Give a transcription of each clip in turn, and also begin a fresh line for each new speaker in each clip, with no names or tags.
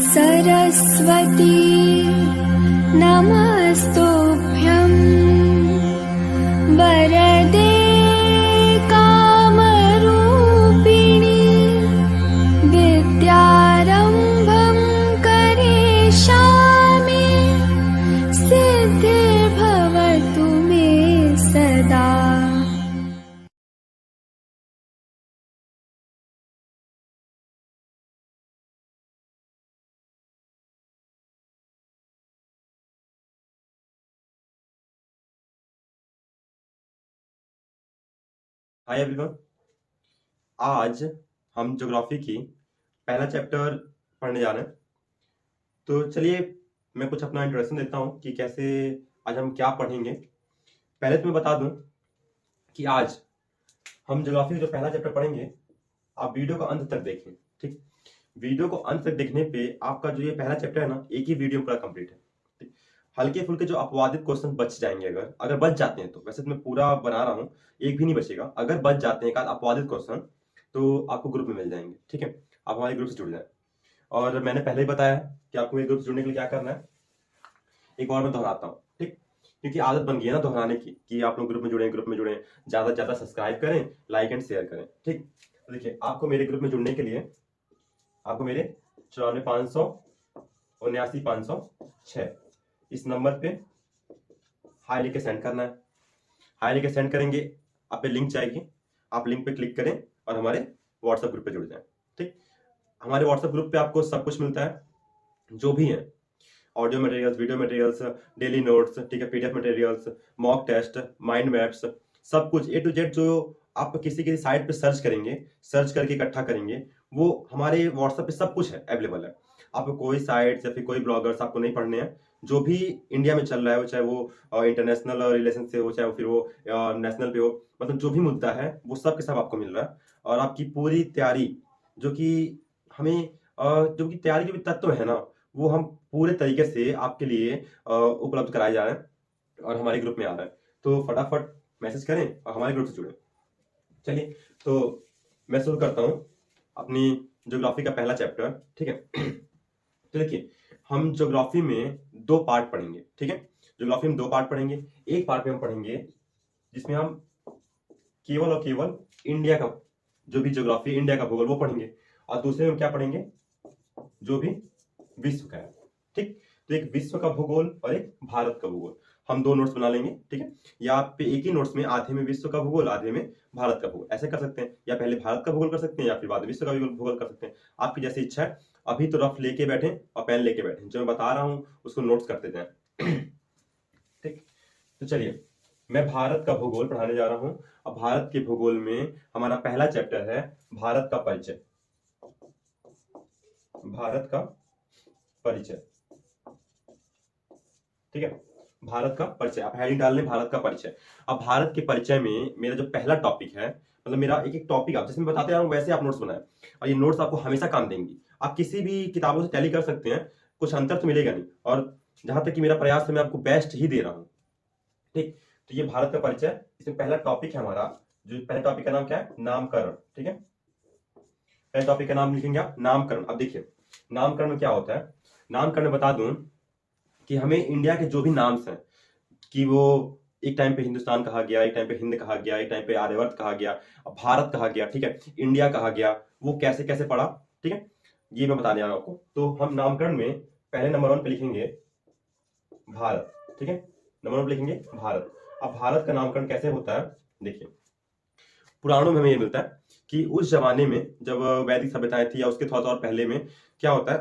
सरस्वती नमस्तुभ्यं वरदे कामरूपिणि विद्यारम्भं करिष्यामि सिद्धिर्भवतु मे सदा।
हाय एवरीवन, आज हम ज्योग्राफी की पहला चैप्टर पढ़ने जा रहे हैं। तो चलिए मैं कुछ अपना इंट्रोडक्शन देता हूँ कि कैसे आज हम क्या पढ़ेंगे। पहले तो मैं बता दूं कि आज हम ज्योग्राफी का जो पहला चैप्टर पढ़ेंगे, आप वीडियो को अंत तक देखें। ठीक, वीडियो को अंत तक देखने पे आपका जो ये पहला चैप्टर है ना, एक ही वीडियो पूरा कंप्लीट है। ठीक, हल्के फुल्के जो अपवादित क्वेश्चन बच जाएंगे, अगर बच जाते हैं तो, वैसे तो मैं पूरा बना रहा हूँ, एक भी नहीं बचेगा। अगर बच जाते हैं अपवादित क्वेश्चन तो आपको ग्रुप में मिल जाएंगे। ठीक है, आप हमारे ग्रुप से जुड़ जाए। और मैंने पहले ही बताया कि आपको एक ग्रुप से जुड़ने के लिए क्या करना है। एक बार मैं दोहराता हूँ, ठीक, क्योंकि आदत बन गई है ना दोहराने की, कि आप लोग ग्रुप में जुड़े ज्यादा से ज्यादा सब्सक्राइब करें, लाइक एंड शेयर करें। ठीक, तो देखिए, आपको मेरे ग्रुप में जुड़ने के लिए आपको मेरे 94,500 79,506 इस नंबर पे हाई लिख के सेंड करना है। हाई लिख के सेंड करेंगे, आप पे लिंक जाएगी, आप लिंक पे क्लिक करें और हमारे व्हाट्सएप ग्रुप पे जुड़ जाएं। ठीक, हमारे व्हाट्सएप ग्रुप पे आपको सब कुछ मिलता है, जो भी है, audio materials, video materials, daily notes, ठीक है, PDF materials, mock test, mind maps, सब कुछ A to Z जो आप किसी साइट पे सर्च करेंगे, सर्च करके इकट्ठा करेंगे, वो हमारे व्हाट्सएप पे सब कुछ है, अवेलेबल है। आपको कोई साइट या फिर कोई ब्लॉगर्स आपको नहीं पढ़ने हैं। जो भी इंडिया में चल रहा है, वो चाहे वो इंटरनेशनल रिलेशन से हो, चाहे फिर वो नेशनल पे हो, मतलब जो भी मुद्दा है वो सब के सब आपको मिल रहा है। और आपकी पूरी तैयारी, जो कि हमें जो कि तैयारी के भी तत्व है ना, वो हम पूरे तरीके से आपके लिए उपलब्ध कराए जा रहे हैं और हमारे ग्रुप में आ रहा है। तो फटाफट मैसेज करें और हमारे ग्रुप से जुड़े। चलिए, तो मैं शुरू करता हूँ अपनी ज्योग्राफी का पहला चैप्टर। ठीक है, तो देखिए, हम ज्योग्राफी में दो पार्ट पढ़ेंगे। ठीक है, ज्योग्राफी में दो पार्ट पढ़ेंगे। एक पार्ट में हम पढ़ेंगे जिसमें हम केवल और केवल इंडिया का जो भी ज्योग्राफी, इंडिया का भूगोल वो पढ़ेंगे, और दूसरे में क्या पढ़ेंगे, जो भी विश्व का है। ठीक, तो एक विश्व का भूगोल और एक भारत का भूगोल, हम दो नोट्स बना लेंगे। ठीक है, या आप पे एक ही नोट्स में आधे में विश्व का भूगोल, आधे में भारत का भूगोल, ऐसे कर सकते हैं, या पहले भारत का भूगोल कर सकते हैं या फिर बाद में विश्व का भूगोल कर सकते हैं, आपकी जैसी इच्छा है। अभी तो रफ लेके बैठे और पेन लेके बैठे, जो मैं बता रहा हूं उसको नोट्स करते जाए। ठीक, तो चलिए, मैं भारत का भूगोल पढ़ाने जा रहा हूं। अब भारत के भूगोल में हमारा पहला चैप्टर है भारत का परिचय। भारत का परिचय, ठीक है, भारत का परिचय, आप हेडिंग डाल लें भारत का परिचय। अब भारत के परिचय में मेरा जो पहला टॉपिक है, मतलब मेरा एक एक टॉपिक, आप जैसे मैं बताते आ रहा हूं वैसे आप नोट्स बनाएं, और ये नोट्स आपको हमेशा काम देंगी। आप किसी भी किताबों से टैली कर सकते हैं, कुछ अंतर तो मिलेगा नहीं, और जहां तक कि मेरा प्रयास है, मैं आपको बेस्ट ही दे रहा हूं। ठीक, तो ये भारत का परिचय, इसमें पहला टॉपिक है हमारा, जो पहले टॉपिक का नाम क्या है, नामकरण। ठीक है, पहले टॉपिक का नाम लिखेंगे आप, नामकरण। अब देखिए, नामकरण में क्या होता है। नामकरण में बता दूं कि हमें इंडिया के जो भी नाम्स हैं, कि वो एक टाइम पे हिंदुस्तान कहा गया, एक टाइम पे हिंद कहा गया, एक टाइम पे आर्यवर्त कहा गया, भारत कहा गया, ठीक है, इंडिया कहा गया, वो कैसे कैसे पड़ा, ठीक है, ये मैं बताने आ रहा हूं आपको। तो हम नामकरण में पहले नंबर 1 पे लिखेंगे भारत। ठीक है, नंबर 1 पे लिखेंगे भारत। अब भारत का नामकरण कैसे होता है, देखिए, पुराणों में हमें ये मिलता है कि उस जमाने में जब वैदिक सभ्यताएं थी, या उसके थोड़ा और पहले में क्या होता है,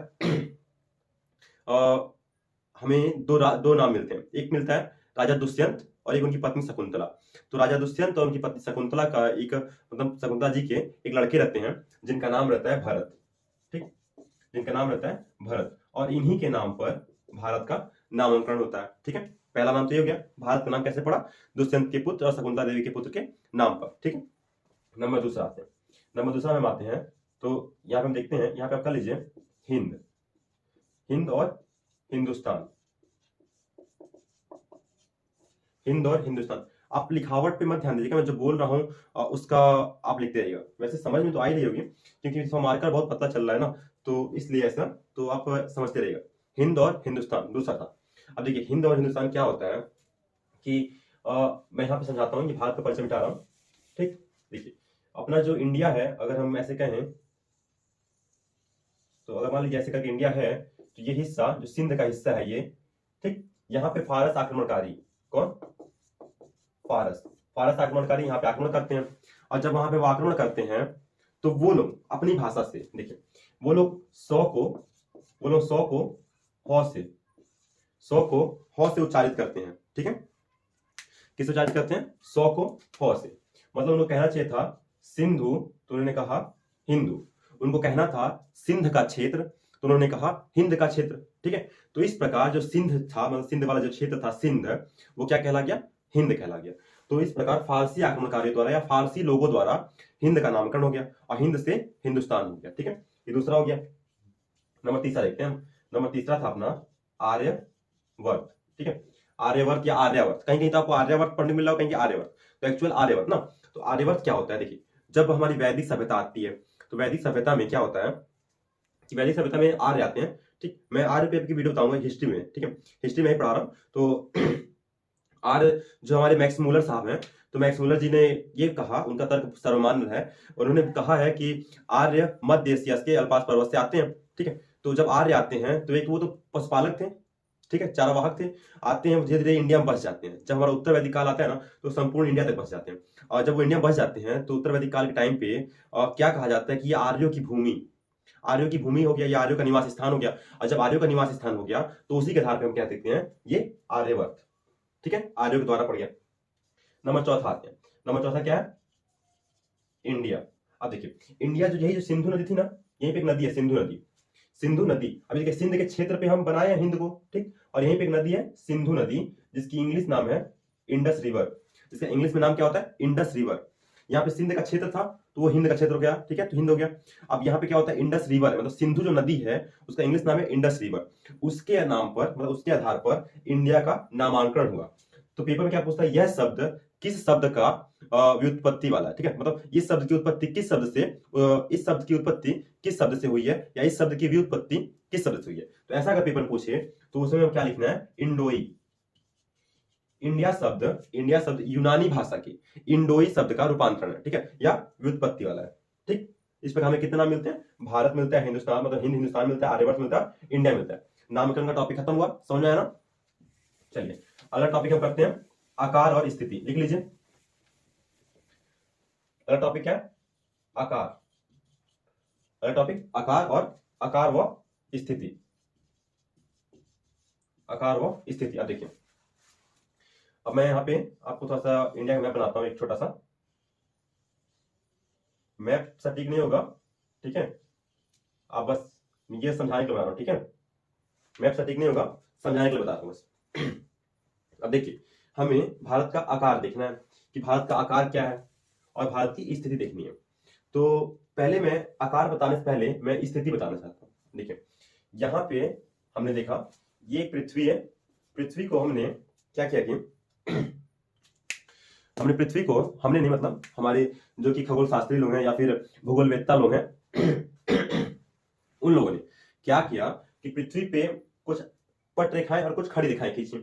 हमें दो नाम मिलते हैं। एक मिलता है राजा दुष्यंत और एक उनकी पत्नी शकुंतला। तो राजा दुष्यंत और उनकी पत्नी शकुंतला का एक, मतलब शकुंतला जी के एक लड़के रहते हैं जिनका नाम रहता है भरत। ठीक, जिनका नाम रहता है भरत, और इन्हीं के नाम पर भारत का नामकरण होता है। ठीक है, पहला नाम तो ये हो गया, भारत का नाम कैसे पड़ा, दुष्यंत के पुत्र और शकुंतला देवी के पुत्र के नाम पर। ठीक है, नंबर दूसरा आते हैं, नंबर दूसरा में आते हैं। तो यहाँ पे हम देखते हैं, यहाँ पे आप कर लीजिए हिंद, हिंद और हिंदुस्तान, हिंद और हिंदुस्तान। आप लिखावट पे मत ध्यान दीजिएगा, मैं जो बोल रहा हूँ उसका आप लिखते रहिएगा। वैसे समझ में तो आ ही रही होगी क्योंकि इसका मार्कर बहुत पतला चल रहा है ना, तो इसलिए ऐसा, तो आप समझते रहिएगा। हिंद और हिंदुस्तान दूसरा था। अब देखिए हिंद और हिंदुस्तान क्या होता है कि मैं यहाँ पे समझाता हूँ, ये भारत का परिचय मिटा रहा हूँ। ठीक, देखिए अपना जो इंडिया है, अगर हम ऐसे कहें तो अगर मान लीजिए ऐसे करके इंडिया है, तो ये हिस्सा जो सिंध का हिस्सा है ये, ठीक, यहाँ पे फारस आक्रमणकारी, कौन, फारस, फारस आक्रमणकारी यहाँ पे आक्रमण करते हैं। और जब वहां पे वो आक्रमण करते हैं तो वो लोग अपनी भाषा से, देखिए वो लोग 100 को, वो लोग 100 को हौ से, 100 को हौ से उच्चारित करते हैं। ठीक है, किस उच्चारित करते हैं, 100 को हौ से। मतलब उनको कहना चाहिए था सिंधु, तो उन्होंने कहा हिंदू। उनको कहना था सिंध का क्षेत्र, तो उन्होंने कहा हिंद का क्षेत्र। ठीक है, तो इस प्रकार जो सिंध था, मतलब सिंध वाला जो क्षेत्र था सिंध, वो क्या कहला गया, हिंद कहला गया। तो इस प्रकार फारसी आक्रमणकारियों द्वारा या फारसी लोगों द्वारा हिंद का नामकरण हो गया और हिंद से हिंदुस्तान हो गया। ठीक है, ये दूसरा हो गया। नंबर तीसरा देखते हैं हम। नंबर तीसरा था अपना आर्यवर्त। ठीक है, आर्यवर्त या आर्यावर्त, कहीं कहीं तो आपको आर्यावर्त पढ़ने मिल रहा हो, कहीं आर्यवर्त, तो एक्चुअल आर्यवर्त ना। तो आर्यवर्त क्या होता है, देखिए जब हमारी वैदिक सभ्यता आती है तो वैदिक सभ्यता में क्या होता है कि वैदिक सभ्यता में आर्य आते हैं। ठीक, मैं आर्य पे की वीडियो बताऊंगा हिस्ट्री में। ठीक है, हिस्ट्री में ही पढ़ा रहा हूं। तो आर्य जो हमारे मैक्स मूलर साहब हैं, तो मैक्स मूलर जी ने ये कहा, उनका तर्क सर्वमान्य है, उन्होंने कहा है कि आर्य मध्य एशिया के अल्पास पर्वत से आते हैं। ठीक है, तो जब आर्य आते हैं तो एक वो तो पशुपालक थे, ठीक है, चारावाहक थे, आते हैं धीरे धीरे इंडिया में बस जाते हैं। जब हमारा उत्तर वैदिक काल आता है ना तो संपूर्ण इंडिया तक बस जाते हैं। और जब वो इंडिया में बस जाते हैं तो उत्तर वैदिक काल के टाइम पे क्या कहा जाता है कि ये आर्यों की भूमि, आर्यों की भूमि हो गया, या आर्यों का निवास स्थान हो गया। और जब आर्यों का निवास स्थान हो गया तो उसी के आधार पर हम क्या देखते हैं, ये आर्यवर्त। ठीक है, आर्यों के द्वारा पड़ गया। नंबर चौथा आते हैं। नंबर चौथा क्या है, इंडिया। अब देखिए इंडिया जो, यही जो सिंधु नदी थी ना, यहीं पे एक नदी है सिंधु नदी। सिंधु नदी, अभी देखिए सिंध के क्षेत्र पे हम बनाए हैं हिंद को, ठीक, और यहीं पे एक नदी है सिंधु नदी, जिसकी इंग्लिश नाम है इंडस रिवर। इसका इंग्लिश में नाम क्या होता है, इंडस रिवर। यहाँ पे सिंध का क्षेत्र था तो वो हिंद का क्षेत्र हो गया। ठीक है, तो हिंद हो गया। अब यहाँ पे क्या होता है, इंडस रिवर है, मतलब सिंधु जो नदी है उसका इंग्लिश नाम है इंडस रिवर। उसके नाम पर, मतलब उसके आधार पर इंडिया का नामांकन हुआ। तो पेपर में क्या पूछता है, यह शब्द किस शब्द का व्युत्पत्ति वाला है। ठीक है, मतलब इस शब्द की उत्पत्ति किस शब्द से, इस शब्द की उत्पत्ति किस शब्द से हुई है, या इस शब्द की व्युत्पत्ति किस शब्द से हुई है। तो ऐसा अगर पेपर पूछे तो उसमें हम क्या लिखना है, इंडोई। इंडिया शब्द यूनानी भाषा की इंडोई शब्द का रूपांतरण है। ठीक है, या व्युत्पत्ति वाला है। ठीक, इस पर हमें कितना मिलते हैं, भारत मिलता है, हिंदुस्तान मतलब हिंद हिंदुस्तान मिलता है, आर्यवर्त मिलता है, इंडिया मिलता है। नामकरण का टॉपिक खत्म हुआ, समझ में आया ना। चलिए अगला टॉपिक हम करते हैं आकार और स्थिति, लिख लीजिए। अगला टॉपिक क्या है, आकार। अगला टॉपिक आकार व स्थिति, आकार व स्थिति। अब देखिए, अब मैं यहाँ पे आपको थोड़ा सा इंडिया का मैप बनाता हूँ, एक छोटा सा मैप, सटीक नहीं होगा, ठीक है, आप बस ये समझाने के लिए बता रहा हूँ। ठीक है, मैप सटीक नहीं होगा, समझाने के लिए बता रहा हूँ बस। अब देखिए हमें भारत का आकार देखना है कि भारत का आकार क्या है और भारत की स्थिति देखनी है। तो पहले मैं आकार बताने से पहले मैं स्थिति बताना चाहता हूँ। देखिए यहाँ पे हमने देखा ये एक पृथ्वी है, पृथ्वी को हमने क्या किया कि हमने पृथ्वी को, हमने नहीं मतलब हमारे जो कि खगोल शास्त्री लोग हैं या फिर भूगोलवेत्ता लोग हैं उन लोगों ने क्या किया कि पृथ्वी पे कुछ पट रेखाएं और कुछ खड़ी रेखाएं खींची।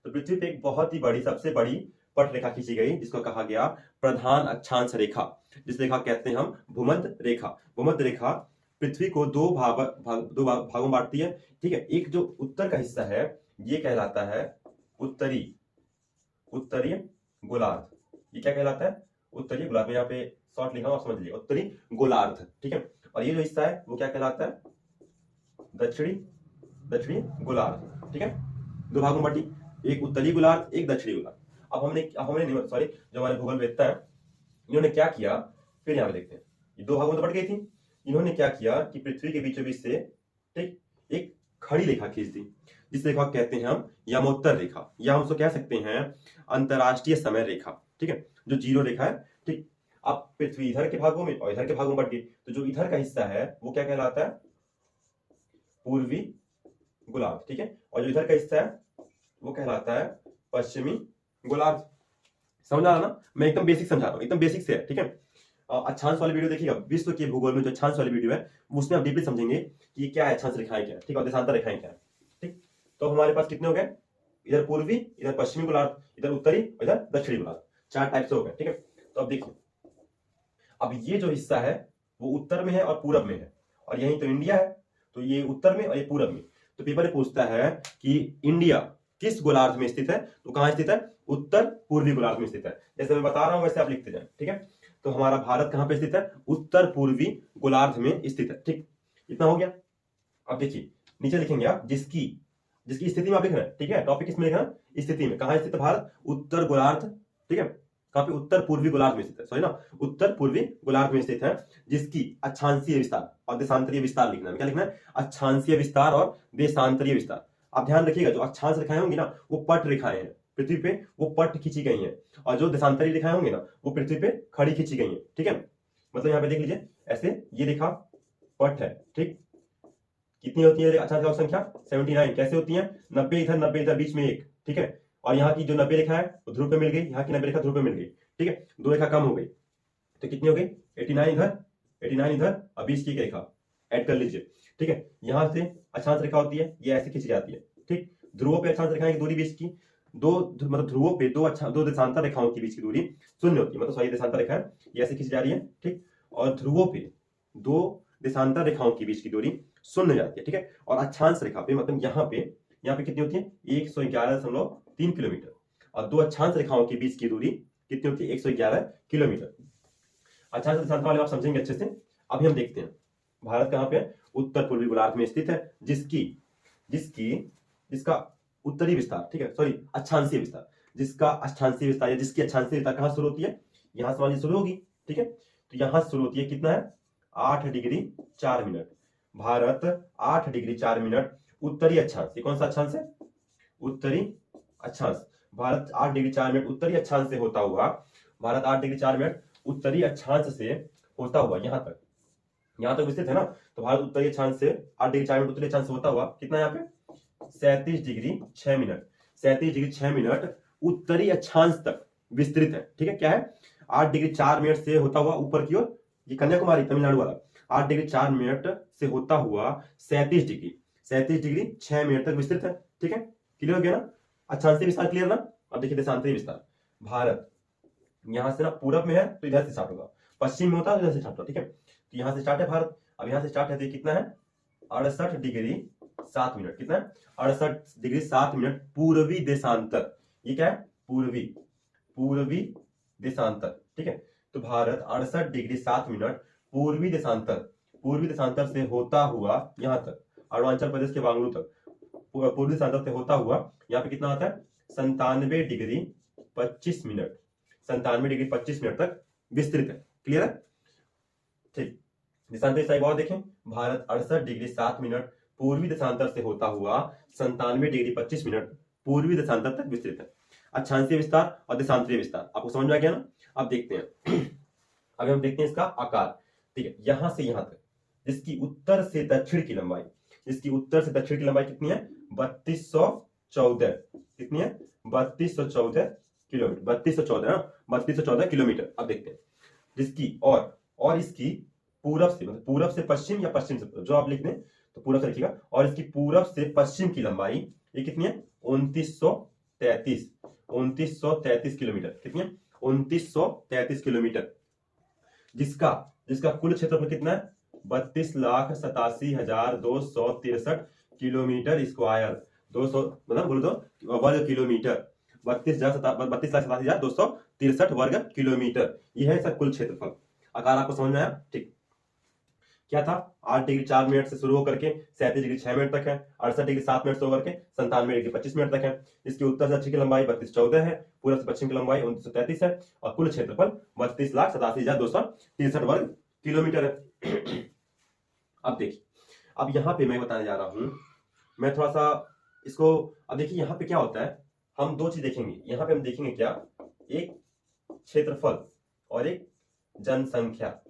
तो पृथ्वी पे एक बहुत ही बड़ी, सबसे बड़ी पट रेखा खींची गई जिसको कहा गया प्रधान अक्षांश रेखा, जिस रेखा कहते हैं हम भूमध्य रेखा। भूमध्य रेखा पृथ्वी को दो भागों में बांटती है। ठीक है, एक जो उत्तर का हिस्सा है ये कहलाता है उत्तरीय गोलार्ध। ये क्या कहलाता है, उत्तरीय गोलार्ध। यहाँ पे शॉर्ट लिखा हुआ, समझ लीजिए, उत्तरी गोलार्ध। ठीक है, और ये जो हिस्सा है वो क्या कहलाता है, दक्षिणी गोलार्ध। ठीक है, दो भागों में बांटी, एक उत्तरी गोलार्ध, एक दक्षिणी गोलार्ध। अब हमने सॉरी, जो हमारे भूगोलवेत्ता है इन्होंने क्या किया, फिर यहाँ पे देखते हैं, ये दो भागों में तो बढ़ गई थी। इन्होंने क्या किया कि पृथ्वी के बीचों बीच से, ठीक, एक खड़ी रेखा खींच दी, जिस रेखा कहते हैं हम यमोत्तर रेखा, या हम उसको कह सकते हैं अंतरराष्ट्रीय समय रेखा। ठीक है, जो जीरो रेखा है। ठीक, अब पृथ्वी इधर के भागों में और इधर के भागों में बढ़ गई, तो जो इधर का हिस्सा है वो क्या कहलाता है, पूर्वी गोलार्ध। ठीक है, और जो इधर का हिस्सा है वो कहलाता है पश्चिमी गोलार्ध। समझ आ रहा ना? मैं एकदम बेसिक समझा रहा हूँ, एकदम बेसिक से है, ठीक है। अक्षांश वाली वीडियो देखिएगा, विश्व के भूगोल में जो अक्षांश वाली वीडियो है उसमें आप डीपली समझेंगे कि ये क्या है, अक्षांश रेखाएं क्या है, ठीक है, और देशांतर रेखाएं क्या है, ठीक। तो हमारे पास कितने हो गए, इधर पूर्वी, इधर पश्चिमी गोलार्ध, इधर उत्तरी, इधर दक्षिणी गोलार्ध, 4 टाइप से हो गए, ठीक है। तो अब देखिए, अब ये जो हिस्सा है वो उत्तर में है और पूरब में है, और यही तो इंडिया है, तो ये उत्तर में और ये पूरब में। तो पेपर पूछता है कि इंडिया किस गोलार्ध में स्थित है, तो कहां स्थित है, उत्तर पूर्वी गोलार्ध में स्थित है। जैसे मैं बता रहा हूं वैसे आप लिखते जाए, ठीक है। तो हमारा भारत कहां पे स्थित है, उत्तर पूर्वी गोलार्ध में स्थित है, ठीक। इतना हो गया। अब देखिए नीचे लिखेंगे आप जिसकी जिसकी स्थिति में आप लिख रहे हैं, ठीक है। टॉपिक किसमें लिखना है, स्थिति में। कहां स्थित है भारत, उत्तर गोलार्ध, ठीक है। कहां पे, उत्तर पूर्वी गोलार्ध में स्थित है, सॉरी ना, उत्तर पूर्वी गोलार्ध में स्थित है, जिसकी अक्षांशीय विस्तार और देशांतरीय विस्तार लिखना है। क्या लिखना है, अक्षांशीय विस्तार और देशांतरीय विस्तार। आप ध्यान रखिएगा, जो अक्षांश रेखाएं होंगी ना वो पट रेखाएं हैं, पृथ्वी पे वो पट खींची गई हैं, और जो देशांतरीय रेखाएं होंगी ना वो पृथ्वी पे खड़ी खींची गई हैं, ठीक है। मतलब यहाँ पे देख लीजिए, ऐसे ये रेखा पट है, ठीक। कितनी होती है अक्षांश संख्या, 79। कैसे होती है, 90 इधर 90 इधर, बीच में एक, ठीक है। और यहाँ की जो 90 रेखा है वो ध्रुव पे मिल गई, यहाँ की 90 रेखा ध्रुव पे मिल गई, ठीक है। 2 रेखा कम हो गई, तो कितनी हो गई, 89 इधर 89 इधर, और 20 की एक रेखा ऐड कर लीजिए, ठीक है। यहां से अक्षांश रेखा होती है, ये ऐसे खींची जाती है, ठीक। ध्रुवों पे अक्षांश रेखाएं की दूरी बीच की मतलब ध्रुवों पे दो देशांतर रेखाओं के बीच की दूरी 0 होती है, मतलब सॉरी देशांतर रेखा है ये ऐसे खींची जा रही है, ठीक। और ध्रुवों पे 2 देशांतर रेखाओं के बीच की दूरी 0 जाती है, ठीक है। और अक्षांश रेखा पे मतलब यहाँ पे कितनी होती है, 111.3 किलोमीटर, और 2 अक्षांश रेखाओं के बीच की दूरी कितनी होती है, 111 किलोमीटर। अक्षांश देशांतर वाले आप समझेंगे अच्छे से। अभी हम देखते हैं भारत कहां पे है, उत्तर पूर्वी गोलार्ध में स्थित है, जिसका उत्तरी विस्तार, ठीक है, सॉरी अक्षांशीय विस्तार, जिसका अक्षांशीय विस्तार या जिसकी अक्षांशीय विस्तार कहां शुरू होती है, यहां से वाली शुरू होगी, ठीक है। तो यहां शुरू होती है, कितना है, 8 degree 4 minute. Bharat 8 degree 4 minute उत्तरी अक्षांश, ये कौन सा अक्षांश है, उत्तरी अक्षांश। भारत 8 डिग्री 4 मिनट उत्तरी अक्षांश से होता हुआ, भारत 8 डिग्री 4 मिनट उत्तरी अक्षांश से होता हुआ यहां तक विस्तृत है ना। तो भारत उत्तरी अक्षांश से 8 डिग्री 4 मिनट उत्तरी अक्षांश से होता हुआ कितना, यहाँ पे 37 डिग्री 6 मिनट, 37 डिग्री 6 मिनट उत्तरी अक्षांश तक विस्तृत है, ठीक है। क्या है, 8 डिग्री 4 मिनट से होता हुआ ऊपर की ओर, ये कन्याकुमारी तमिलनाडु वाला, 8 डिग्री 4 मिनट से होता हुआ 37 डिग्री 6 मिनट तक विस्तृत है, ठीक है। क्लियर हो गया ना, अक्षांशीय विस्तार क्लियर ना। अब देखिए देशांतरीय विस्तार, भारत यहां से ना पूरब में है तो इधर से स्टार्ट होगा, पश्चिम में होता है तो इधर से स्टार्ट होगा, ठीक है। तो यहां से स्टार्ट है भारत, अब यहां से स्टार्ट है तो कितना है, 68 डिग्री 7 मिनट, कितना है, 68 डिग्री 7 मिनट पूर्वी देशांतर। ये क्या है, पूर्वी देशांतर, ठीक है। तो भारत 68 डिग्री 7 मिनट पूर्वी देशांतर से होता हुआ यहां तक, अरुणाचल प्रदेश के वांगलू तक, पूर्वी देशांतर से होता हुआ यहाँ पे कितना आता है, 97 डिग्री 25 मिनट, 97 डिग्री 25 मिनट तक विस्तृत है। क्लियर है, ठीक। देशांतर साइड और देखें, भारत 68 डिग्री 7 मिनट पूर्वी देशांतर से होता हुआ 97 डिग्री 25 मिनट पूर्वी देशांतर तक विस्तृत है। अक्षांशीय विस्तार और देशांतरीय विस्तार आपको समझ में आ गया ना। अब देखते हैं अभी हम देखते हैं इसका आकार, ठीक है। यहां से यहां तक जिसकी उत्तर से दक्षिण की लंबाई, कितनी है, 3214, कितनी है, 3214 किलोमीटर, 3214 किलोमीटर। अब देखते हैं जिसकी और इसकी पूरब से, मतलब पूरब से पश्चिम या पश्चिम से, जो आप लिख दें तो पूरब से लिखिएगा, और इसकी पूरब से पश्चिम की लंबाई ये कितनी है, 2933 किलोमीटर, कितनी है, 2933 किलोमीटर। जिसका कुल क्षेत्रफल कितना है, 32,87,263 किलोमीटर स्क्वायर, 200 मतलब बोलो तो वर्ग किलोमीटर, 32,87,263 वर्ग किलोमीटर, यह है इसका कुल क्षेत्रफल। आकार आपको समझ में आया, ठीक। क्या था, 8 डिग्री 4 मिनट से शुरू होकर के 37 डिग्री 6 मिनट तक है, 68 डिग्री 7 मिनट से होकर के 97 डिग्री 25 मिनट तक है। इसकी उत्तर से दक्षिण की लंबाई 3214 है, पूर्व से पश्चिम की लंबाई 2933 है, और कुल क्षेत्रफल 32,87,263 वर्ग किलोमीटर है। अब देखिए, अब यहाँ पे मैं बताने जा रहा हूं, मैं थोड़ा सा इसको, अब देखिए यहाँ पे क्या होता है, हम 2 चीज देखेंगे यहाँ पे, हम देखेंगे क्या, एक क्षेत्रफल और एक जनसंख्या,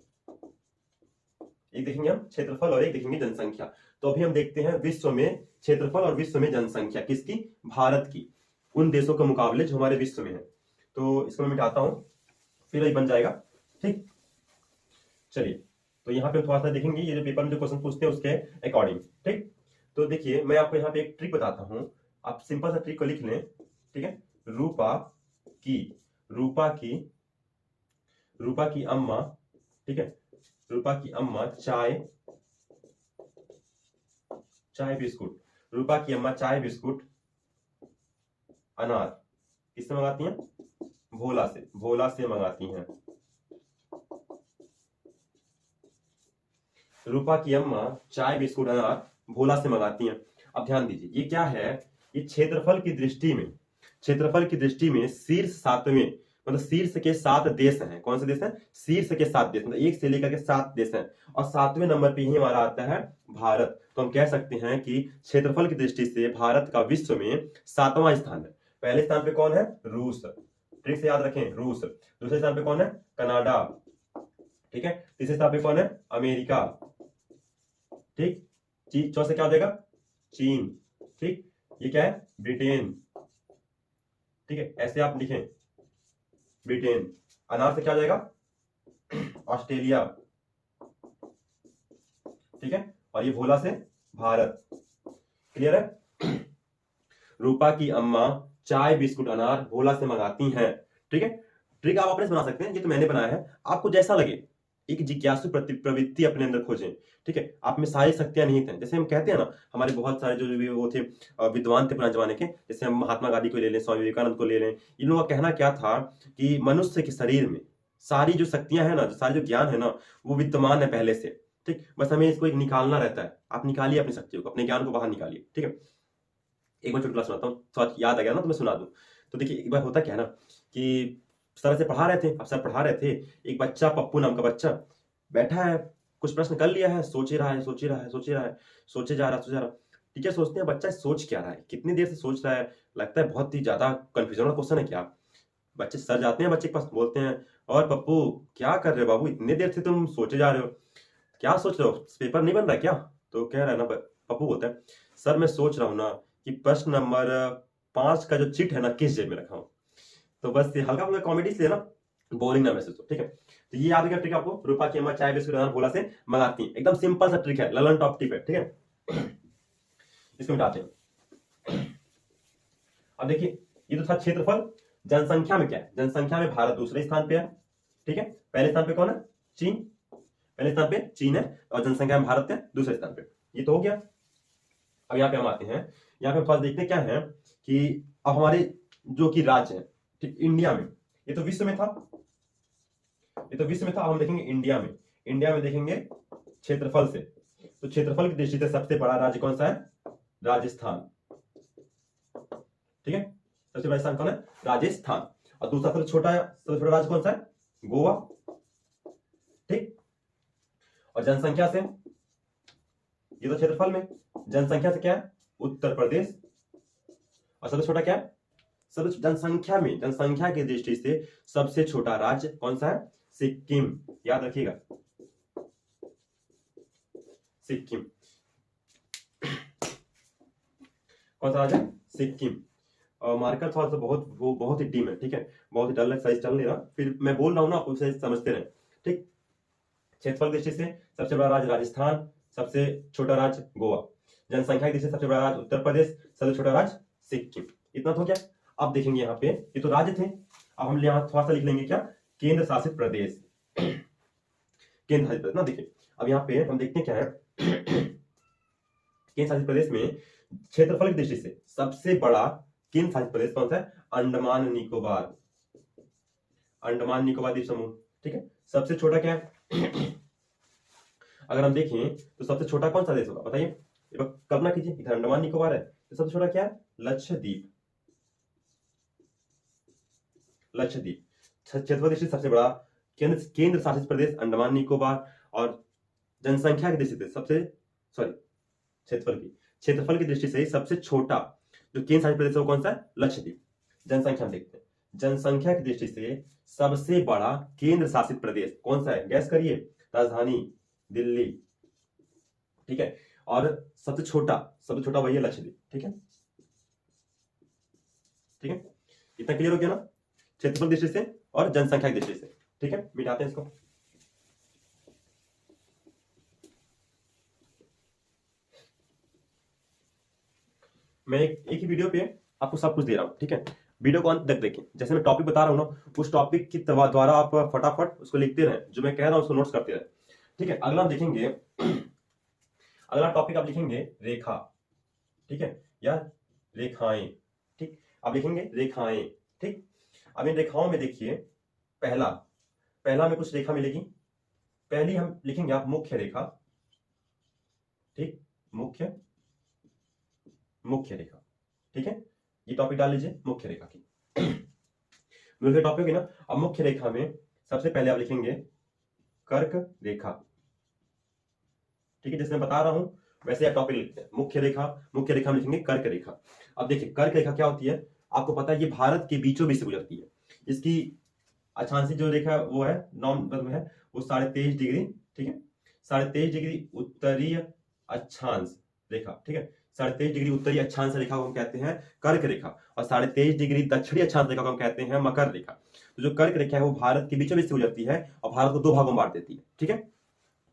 एक देखेंगे हम क्षेत्रफल और एक देखेंगे जनसंख्या। तो अभी हम देखते हैं विश्व में क्षेत्रफल और विश्व में जनसंख्या, किसकी, भारत की, उन देशों के मुकाबले जो हमारे विश्व में है। तो इसको मैं मिटाता हूं, फिर ये बन जाएगा। ठीक, चलिए, तो यहाँ पे थोड़ा सा देखेंगे ये जो पेपर में जो क्वेश्चन पूछते हैं उसके अकॉर्डिंग। ठीक, तो देखिए मैं आपको यहाँ पे एक ट्रिक बताता हूँ, आप सिंपल सा ट्रिक को लिख लें। ठीक है, रूपा की रूपा की रूपा की अम्मा, ठीक है, रूपा की अम्मा चाय बिस्कुट, रूपा की अम्मा चाय बिस्कुट अनार किससे मंगाती हैं? भोला से मंगाती हैं। रूपा की अम्मा चाय बिस्कुट अनार भोला से मंगाती हैं। अब ध्यान दीजिए ये क्या है, ये क्षेत्रफल की दृष्टि में शीर्ष 7वें, मतलब शीर्ष के 7 देश हैं। कौन से देश हैं? शीर्ष के 7 देश, मतलब 1 से लेकर के 7 देश हैं, और 7वें नंबर पे ही हमारा आता है भारत। तो हम कह सकते हैं कि क्षेत्रफल की दृष्टि से भारत का विश्व में 7वां स्थान है। पहले स्थान पे कौन है? रूस, ट्रिक से याद रखें, रूस। दूसरे स्थान पे कौन है? कनाडा। ठीक है, तीसरे स्थान पे कौन है? अमेरिका। ठीक, चौथे क्या हो जाएगा? चीन। ठीक, ये क्या है? ब्रिटेन। ठीक है, ऐसे आप लिखें, ब्रिटेन। अनार से क्या हो जाएगा? ऑस्ट्रेलिया। ठीक है, और ये भोला से भारत। क्लियर है? रूपा की अम्मा चाय बिस्कुट अनार भोला से मंगाती हैं। ठीक है, ट्रिक आप अपने से बना सकते हैं, ये तो मैंने बनाया है, आपको जैसा लगे। एक जिज्ञासु प्रवृत्ति अपने अंदर खोजें। ठीक है, आप में सारी शक्तियां नहीं थे, जैसे हम कहते हैं ना, हमारे बहुत सारे जो भी वो थे विद्वान थे पुराने जमाने के, जैसे हम महात्मा गांधी को ले लें, स्वामी विवेकानंद को ले लें, इन लोगों का कहना क्या था कि मनुष्य के शरीर में सारी जो शक्तियां हैं ना, सारी जो ज्ञान है ना, वो विद्यमान है पहले से। ठीक, बस हमें इसको एक निकालना रहता है। आप निकालिए अपनी शक्तियों को, अपने ज्ञान को बाहर निकालिए। ठीक है, एक बार चुटकुला सुनाता हूँ, थोड़ा याद आ गया ना तो मैं सुना दूं। तो देखिए एक बार होता क्या है ना कि सर से पढ़ा रहे थे, अब सर पढ़ा रहे थे, एक बच्चा, पप्पू नाम का बच्चा बैठा है, कुछ प्रश्न कर लिया है, सोच ही रहा है, सोचे जा रहा। टीचर सोचते हैं बच्चा सोच क्या रहा है, कितनी देर से सोच रहा है, लगता है बहुत ही ज्यादा कंफ्यूजन वाला क्वेश्चन है क्या। बच्चे सर जाते हैं बच्चे के पास, बोलते हैं, और पप्पू क्या कर रहे हो बाबू, इतने देर से तुम सोचे जा रहे हो, क्या सोच रहे हो, पेपर नहीं बन रहा है क्या? तो कह रहा है ना, पप्पू बोलता है, सर मैं सोच रहा हूँ ना कि प्रश्न नंबर 5 का जो चिट है ना किस जेब में रखा हूँ। तो बस ये हल्का फुल्का कॉमेडी से ना, बोरिंग ना महसूस हो। ठीक है, तो ये याद रखिए ट्रिक आपको, रूपा की अम्मा चाय बिस्कुट अनार भोला से मंगाती है। एकदम सिंपल सा ट्रिक है, ललन टॉप टिप है। ठीक है, इसको मिटाते हैं। अब देखिए ये तो था क्षेत्रफल। जनसंख्या में क्या है? जनसंख्या में भारत दूसरे स्थान पे है। ठीक है, पहले स्थान पे कौन है? चीन। पहले स्थान पे चीन है, और जनसंख्या में भारत है दूसरे स्थान पे। ये तो हो गया। अब यहाँ पे हम आते हैं, यहाँ पे पास देखते क्या है कि अब हमारे जो कि राज्य है, ठीक, इंडिया में, ये तो विश्व में था, अब हम देखेंगे इंडिया में देखेंगे क्षेत्रफल से। तो क्षेत्रफल की दृष्टि से सबसे बड़ा राज्य कौन सा है? राजस्थान। ठीक है, सबसे बड़ा स्थान कौन है? राजस्थान। और दूसरा सबसे छोटा राज्य कौन सा है? गोवा। ठीक, और जनसंख्या से, ये तो क्षेत्रफल में, जनसंख्या से क्या है? उत्तर प्रदेश। और सबसे छोटा क्या है? सबसे जनसंख्या की दृष्टि से सबसे छोटा राज्य कौन सा है? सिक्किम। याद रखिएगा, सिक्किम। कौन सा राज्य है? सिक्किम। मार्कर थोड़ा सा बहुत ही डीम है। ठीक है, बहुत ही डल है, सही चल नहीं रहा, फिर मैं बोल रहा हूं ना, आप उसे समझते रहे। ठीक, क्षेत्रफल दृष्टि से सबसे बड़ा राज्य राजस्थान, सबसे छोटा राज्य गोवा। जनसंख्या की दृष्टि से सबसे बड़ा राज्य उत्तर प्रदेश, सबसे छोटा राज्य सिक्किम। इतना तो हो गया। अब देखेंगे यहाँ पे, ये तो राज्य थे, अब हम यहाँ थोड़ा सा लिख लेंगे क्या? केंद्र शासित प्रदेश। केंद्र शासित प्रदेश ना, देखिए अब यहाँ पे हम देखते हैं क्या है। केंद्र शासित प्रदेश में क्षेत्रफल की दृष्टि से सबसे बड़ा केंद्र शासित प्रदेश कौन सा है? अंडमान निकोबार। अंडमान निकोबार द्वीप समूह। ठीक है, सबसे छोटा क्या है? अगर हम देखें तो सबसे छोटा कौन सा देश होगा बताइए? कल्पना कीजिए, इधर अंडमान निकोबार है, तो सबसे छोटा क्या है? लक्षद्वीप। लक्षद्वीप क्षेत्रफल दृष्टि सबसे बड़ा केंद्र शासित प्रदेश अंडमान निकोबार, और जनसंख्या की दृष्टि से क्षेत्रफल की दृष्टि से सबसे छोटा जो केंद्र शासित प्रदेश है वो कौन सा है? लक्षद्वीप। जनसंख्या देखते हैं, जनसंख्या की दृष्टि से सबसे बड़ा केंद्र शासित प्रदेश कौन सा है? गैस करिए। राजधानी दिल्ली। ठीक है, और सबसे छोटा वही है लक्षद्वीप। ठीक है, इतना क्लियर हो गया ना? क्षेत्रफल दृष्टि से और जनसंख्या की दृष्टि से। ठीक है, मिटाते हैं इसको। मैं एक ही वीडियो पे आपको सब कुछ दे रहा हूं, ठीक है, वीडियो को अंत तक देखें। जैसे मैं टॉपिक बता रहा हूं ना, उस टॉपिक के द्वारा आप फटाफट उसको लिखते रहें, जो मैं कह रहा हूं उसको नोट्स करते रहें। ठीक है, अगला हम देखेंगे, अगला टॉपिक आप लिखेंगे रेखा, ठीक है, या रेखाएं। ठीक, आप लिखेंगे रेखाएं। ठीक, अब इन रेखाओं में देखिए, पहला में कुछ रेखा मिलेगी। पहली हम लिखेंगे आप मुख्य रेखा। ठीक, मुख्य रेखा। ठीक है, ये टॉपिक डाल लीजिए मुख्य रेखा की। मुख्य टॉपिक है ना। अब मुख्य रेखा में सबसे पहले आप लिखेंगे कर्क रेखा। ठीक है, जैसे मैं बता रहा हूं वैसे आप टॉपिक लिखते हैं। मुख्य रेखा में लिखेंगे कर्क रेखा। अब देखिए कर्क रेखा क्या होती है, आपको पता है ये भारत के बीचों बीच से गुजरती है। इसकी अक्षांश जो रेखा वो है नॉर्म है वो 23.5 डिग्री। ठीक है, 23.5 डिग्री उत्तरीय अक्षांश रेखा। ठीक है, 23.5 डिग्री उत्तरी अक्षांश रेखा को हम कहते हैं कर्क रेखा, और 23.5 डिग्री दक्षिणी अक्षांश रेखा को हम कहते हैं मकर रेखा। तो जो कर्क रेखा है वो भारत के बीचों बीच से गुजरती है और भारत को 2 भागों में बांट देती है। ठीक है,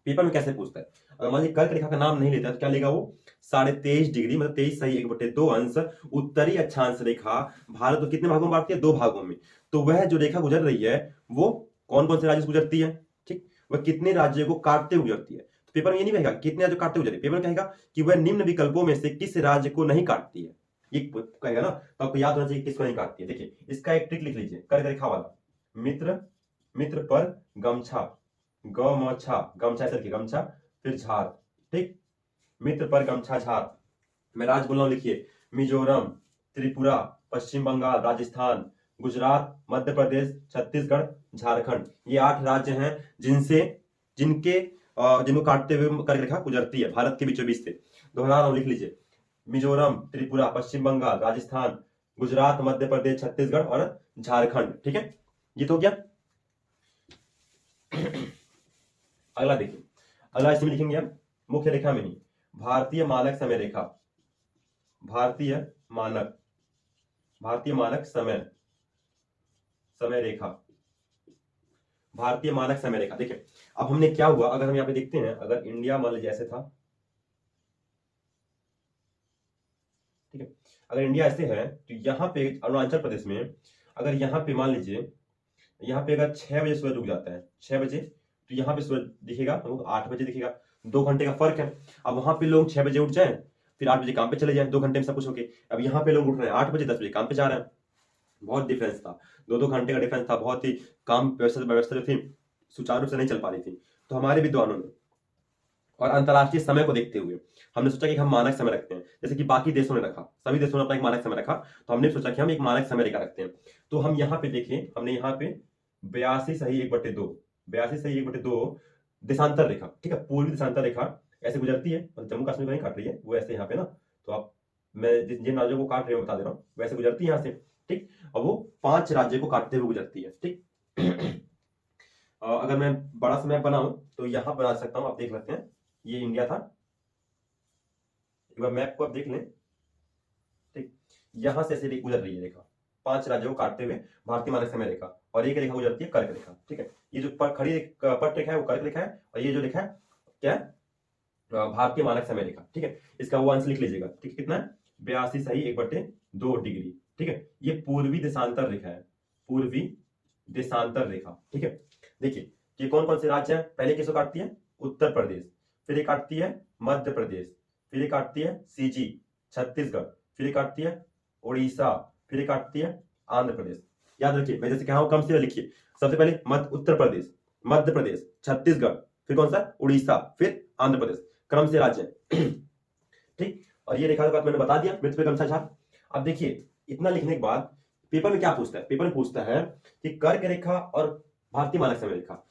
पेपर में कैसे पूछता है, अगर मान लीजिए कर्क रेखा का नाम नहीं लेता तो क्या लेगा वो, 23.5 डिग्री मतलब 23 सही 1/2 अंश उत्तरी अक्षांश रेखा भारत को कितने भागों में बांटती है, 2 भागों में। तो वह जो रेखा गुजर रही है वो कौन कौन से राज्य से गुजरती है, ठीक, वह कितने राज्यों को काटते हुए गुजरती है। तो पेपर में ये नहीं कहेगा कितने राज्य काटते हुए गुजरती है, पेपर में कहेगा कि वह निम्न विकल्पों में से किस राज्य को नहीं काटती है, ये कहेगा ना। तो आपको याद होना चाहिए किसको नहीं काटती है। देखिए इसका एक ट्रिक लिख लीजिए, कर्क रेखा वाला, मित्र पर गमछा, गमछा ऐसे गमछा फिर झार। ठीक, मित्र पर गमछा झार। मैं राज्य बोल रहा हूं, लिखिए मिजोरम, त्रिपुरा, पश्चिम बंगाल, राजस्थान, गुजरात, मध्य प्रदेश, छत्तीसगढ़, झारखंड। ये 8 राज्य हैं जिनको काटते हुए कर्क रेखा गुजरती है भारत के बीचों बीच से। दोहरा रहा हूं, लिख लीजिए मिजोरम, त्रिपुरा, पश्चिम बंगाल, राजस्थान, गुजरात, मध्य प्रदेश, छत्तीसगढ़ और झारखंड। ठीक है, ये तो क्या। अगला देखिए, अगला इसमें लिखेंगे हम मुख्य रेखा में ही भारतीय मानक समय रेखा, भारतीय मानक समय रेखा, भारतीय मानक समय रेखा। देखिए अब हमने क्या हुआ, अगर हम यहाँ पे देखते हैं, अगर इंडिया मान लीजिए ऐसे था, ठीक है, अगर इंडिया ऐसे है तो यहाँ पे अरुणाचल प्रदेश में अगर यहाँ पे मान लीजिए यहाँ पे अगर 6 बजे सूरज उग जाता है, 6 बजे, तो यहाँ पे सूरज दिखेगा हमको 8 बजे दिखेगा, 2 घंटे का फर्क है। अब वहां पे लोग 6 बजे उठ जाए फिर 8 बजे काम पे चले जाए, 2 घंटे में सब कुछ होके। अब यहाँ पे लोग उठ रहे हैं 8 बजे, 10 बजे काम पे जा रहे हैं। बहुत डिफरेंस था, 2 घंटे का डिफरेंस था। बहुत ही काम व्यवस्था जो थी सुचारू रूप से नहीं चल पा रही थी। तो हमारे विद्वानों ने और अंतर्राष्ट्रीय समय को देखते हुए हमने सोचा कि हम मानक समय रखते हैं, जैसे कि बाकी देशों ने रखा, सभी देशों ने अपना एक मानक समय रखा, तो हमने सोचा कि हम एक मानक समय रेखा रखते हैं। तो हम यहाँ पे देखें, हमने यहाँ पे 82 सही 1/2 देशांतर रेखा, ठीक है, पूर्वी देशांतर रेखा ऐसे गुजरती है, मतलब जम्मू कश्मीर को नहीं काट रही है, वो ऐसे यहाँ पे ना, तो आप मैं जिन राज्यों को काट रही हूँ बता दे रहा हूँ, वैसे गुजरती है यहाँ से। ठीक, और वो 5 राज्यों को काटते हुए गुजरती है। ठीक, अगर मैं बड़ा समय बनाऊं तो यहाँ बना सकता हूँ, आप देख लेते हैं, ये इंडिया था, एक बार मैप को आप देख लें। ठीक, यहां से ऐसे गुजर रही है रेखा, 5 राज्यों को काटते हुए भारतीय मानक समय रेखा, और एक रेखा गुजरती है कर्क रेखा। ठीक है, ये जो खड़ी पट रेखा है वो कर्क रेखा है, और ये जो रेखा है क्या है, भारतीय मानक समय रेखा। ठीक है, इसका वो अंश लिख लीजिएगा। ठीक है, कितना है, 82 सही 1/2 डिग्री। ठीक है, ये पूर्वी देशांतर रेखा है, पूर्वी देशांतर रेखा। ठीक है, देखिए ये कौन कौन से राज्य हैं, पहले किसको काटती है, उत्तर प्रदेश, फिर ये काटती है मध्य प्रदेश, फिर ये काटती है सीजी छत्तीसगढ़, फिर ये काटती है उड़ीसा, फिर ये काटती है आंध्र प्रदेश। याद रखिए, मैं जैसे कहा हूं कम से लिखिए, सबसे पहले उत्तर प्रदेश, मध्य प्रदेश, छत्तीसगढ़, फिर कौन सा, उड़ीसा, फिर आंध्र प्रदेश, क्रम से राज्य। ठीक, और ये रेखा का मैंने बता दिया, मृत पे गमछा झार। अब देखिए इतना लिखने के बाद पेपर में क्या पूछता है, पेपर में पूछता है कि कर्क रेखा और भारतीय मानक समय रेखा,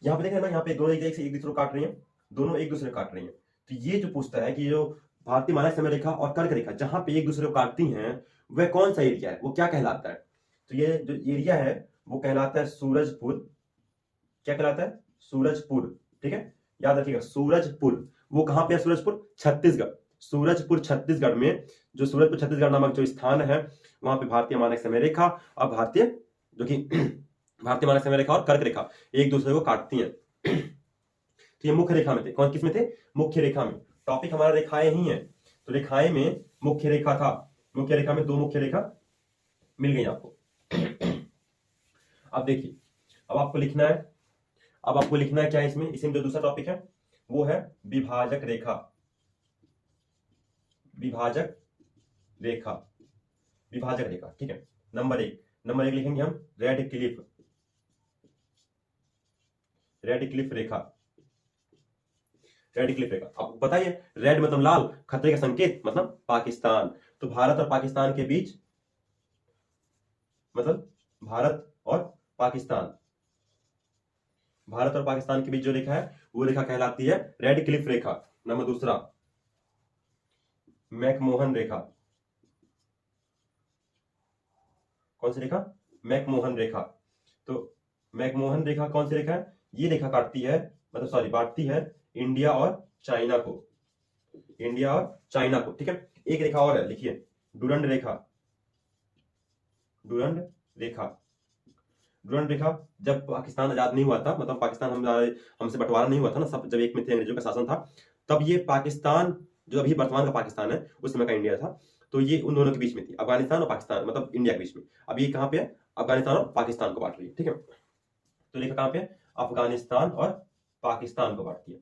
यहाँ पे देखें ना, यहाँ पे दोनों एक दूसरे को काट रही है, दोनों एक दूसरे को काट रही है। तो ये जो पूछता है कि जो भारतीय मानक समय रेखा और कर्क रेखा जहां पे एक दूसरे को काटती हैं वह कौन सा एरिया है, वो क्या कहलाता है। तो ये जो एरिया है वो कहलाता है सूरजपुर। क्या कहलाता है, सूरजपुर। ठीक है, याद रखिएगा सूरजपुर। वो कहां पे है, सूरजपुर छत्तीसगढ़, सूरजपुर छत्तीसगढ़ में, जो सूरजपुर छत्तीसगढ़ नामक जो स्थान है वहां पे भारतीय मानक समय रेखा और भारतीय जो कि भारतीय मानक समय रेखा और कर्क रेखा एक दूसरे को काटती हैं। तो ये मुख्य रेखा में थे। कौन किस में थे? मुख्य रेखा में। टॉपिक हमारा रेखाएं ही है, तो रेखाएं में मुख्य रेखा था। मुख्य रेखा में 2 मुख्य रेखा मिल गई आपको। अब देखिए, अब आपको लिखना है, क्या है इसमें? इसमें जो दूसरा टॉपिक है वो है विभाजक रेखा। विभाजक रेखा, विभाजक रेखा, ठीक है। नंबर 1 लिखेंगे हम रेड क्लिफ रेखा। रेड क्लिफ रेखा, आपको पता ही है, रेड मतलब लाल, खतरे का संकेत मतलब पाकिस्तान। तो भारत और पाकिस्तान के बीच, मतलब भारत और पाकिस्तान के बीच जो रेखा है वो रेखा कहलाती है रेड क्लिफ रेखा। नंबर 2 मैकमोहन रेखा। कौन सी रेखा? मैकमोहन रेखा। तो मैकमोहन रेखा कौन सी रेखा है? ये रेखा काटती है, मतलब सॉरी, बांटती है इंडिया और चाइना को। ठीक है। एक रेखा और है, लिखिए, डुरंड रेखा। जब पाकिस्तान आजाद नहीं हुआ था, मतलब पाकिस्तान हमसे बंटवारा नहीं हुआ था ना, सब जब एक में थे, अंग्रेजों का शासन था, तब ये पाकिस्तान जो अभी वर्तमान का पाकिस्तान है उस समय का इंडिया था, तो ये उन दोनों के बीच में थी, अफगानिस्तान और पाकिस्तान, मतलब इंडिया के बीच में। अब ये कहां पे है? अफगानिस्तान और पाकिस्तान को बांट रही है, ठीक है। तो रेखा कहां पे है? अफगानिस्तान और पाकिस्तान को बांटती है।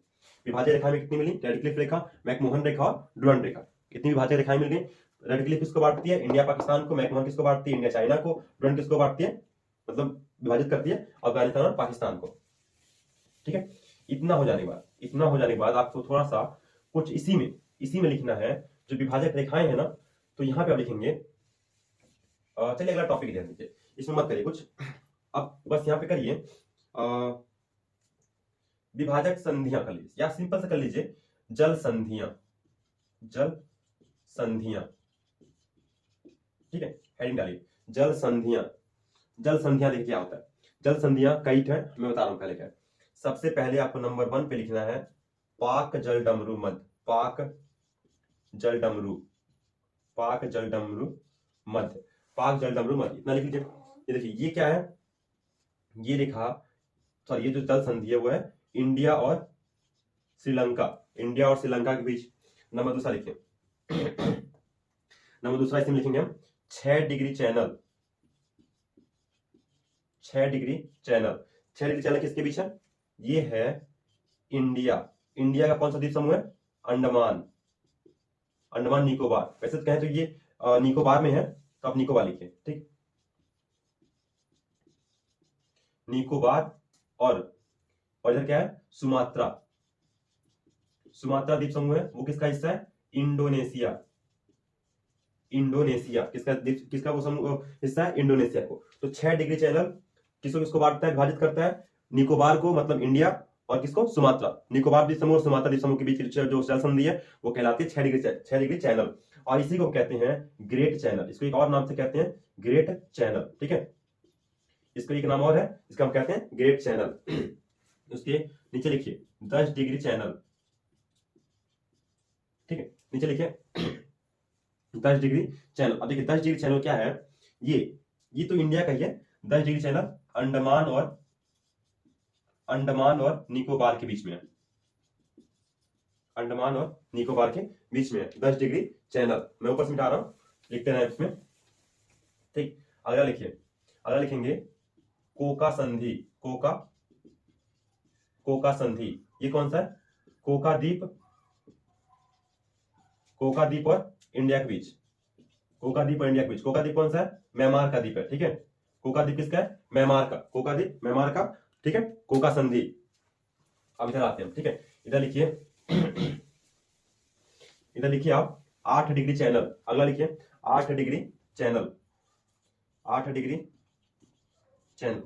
विभाजक रेखा में कितनी मिली? रेड क्लिफ रेखा, मैकमोहन रेखा और डुरंड रेखा, कितनी विभाजक रेखाएं मिल गई? रेड क्लिफ किसको बांटती है? इंडिया पाकिस्तान को। मैकमोहन किसको बांटती है? इंडिया चाइना को। डुरंड किसको बांटती है? मतलब विभाजित करती है अफगानिस्तान और पाकिस्तान को, ठीक है। इतना हो जाने के बाद आपको थोड़ा सा कुछ इसी में लिखना है, जो विभाजक रेखाएं है ना, तो यहां पे आप लिखेंगे, चलिए अगला टॉपिक ध्यान दीजिए, इसमें मत करिए कुछ, अब बस यहां पे करिए विभाजक संधियां कर लीजिए, या सिंपल से कर लीजिए जल संधियां, ठीक है। हेडिंग डालिए जल संधियां। देखिए क्या होता है। जल संधियां कई है, मैं बता रहा हूं पहले क्या है। सबसे पहले आपको नंबर 1 पे लिखना है पाक जल डमरू मध्य। पाक जल डमरू मध्य, इतना लिख लीजिए। ये देखिए, ये क्या है? ये रेखा, सॉरी, ये जो जल संधि है वो है इंडिया और श्रीलंका के बीच। नंबर 2 लिखिए इसमें लिखेंगे हम 6 डिग्री चैनल। 6 डिग्री चैनल किसके बीच है? ये है इंडिया का कौन सा द्वीप समूह है? अंडमान निकोबार। वैसे तो कहें तो ये निकोबार में है, तो आप निकोबार लिखिए, ठीक। निकोबार और इधर क्या है? सुमात्रा द्वीप समूह है, वो किसका हिस्सा है? इंडोनेशिया किसका वो समूह हिस्सा है? इंडोनेशिया को। तो 6 डिग्री चैनल किसको बांटता है, विभाजित करता है? निकोबार को, मतलब इंडिया, और किसको? सुमात्रा। निकोबार द्वीप समूह और सुमात्रा द्वीप समूह के बीच जो जल संधि है वो कहलाती है 6 डिग्री चैनल, और इसी को कहते हैं ग्रेट चैनल। इसको एक और नाम से कहते हैं ग्रेट चैनल, ठीक है। इसको एक नाम और है, इसका हम कहते हैं ग्रेट चैनल। उसके नीचे लिखिए 10 डिग्री चैनल, ठीक है। नीचे लिखिए 10 डिग्री चैनल। अब देखिए 10 डिग्री चैनल क्या है? ये तो इंडिया का ही है। 10 डिग्री चैनल अंडमान और निकोबार के बीच में है। 10 डिग्री चैनल, मैं ऊपर से मिटा रहा हूं, लिखते हैं इसमें, ठीक। अगला लिखेंगे कोका संधि। ये कौन सा है? कोका द्वीप और इंडिया के बीच। कोका द्वीप कौन सा है? म्यांमार का द्वीप है, ठीक है। कोका द्वीप किसका है? म्यांमार का, ठीक है। कोका संधि। अब इधर आते हैं, ठीक है। इधर लिखिए आप 8 डिग्री चैनल। अगला लिखिए 8 डिग्री चैनल।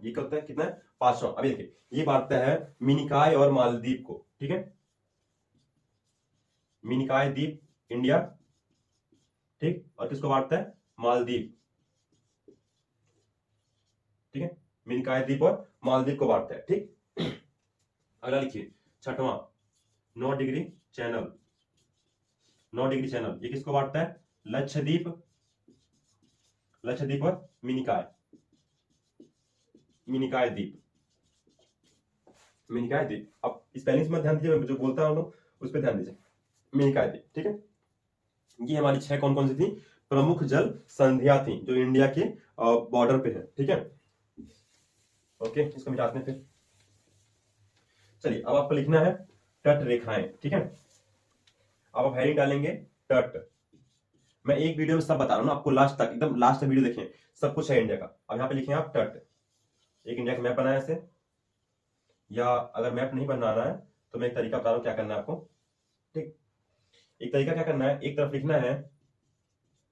ये होता है कितना है? 5वां। अभी देखिए, ये बांटता है मिनिकॉय और मालदीव को, ठीक है। मिनिकॉय द्वीप इंडिया, ठीक, और किसको बांटता है? मालदीव, ठीक है। मिनिकॉय द्वीप और मालदीव को बांटता है, ठीक। अगला लिखिए 6वां 9 डिग्री चैनल। ये किसको बांटता है? लक्षद्वीप और मिनिकॉय, मिनिकाय द्वीप, मिनिकाय द्वीप। अब स्पेलिंग में ध्यान दीजिए, मैं जो बोलता हूँ उस पर ध्यान दीजिए। मिनिकाय द्वीप, ठीक है। ये हमारी 6 कौन कौन सी थी प्रमुख जल संधियां थी जो इंडिया के बॉर्डर पे है, ठीक है। ओके, इसको मिटाते हैं फिर। चलिए, अब आपको लिखना है तट रेखाएं, ठीक है। अब आप हेडिंग डालेंगे तट। मैं एक वीडियो में सब बता रहा हूँ ना आपको, लास्ट तक, एकदम लास्ट तक वीडियो देखें, सब कुछ है इंडिया का। अब यहाँ पे लिखें आप तट। एक इंडिया का मैप बनाया ऐसे, या अगर मैप नहीं बनाना है तो मैं एक तरीका बता रहा हूँ क्या करना है आपको, ठीक। एक तरीका क्या करना है, एक तरफ लिखना है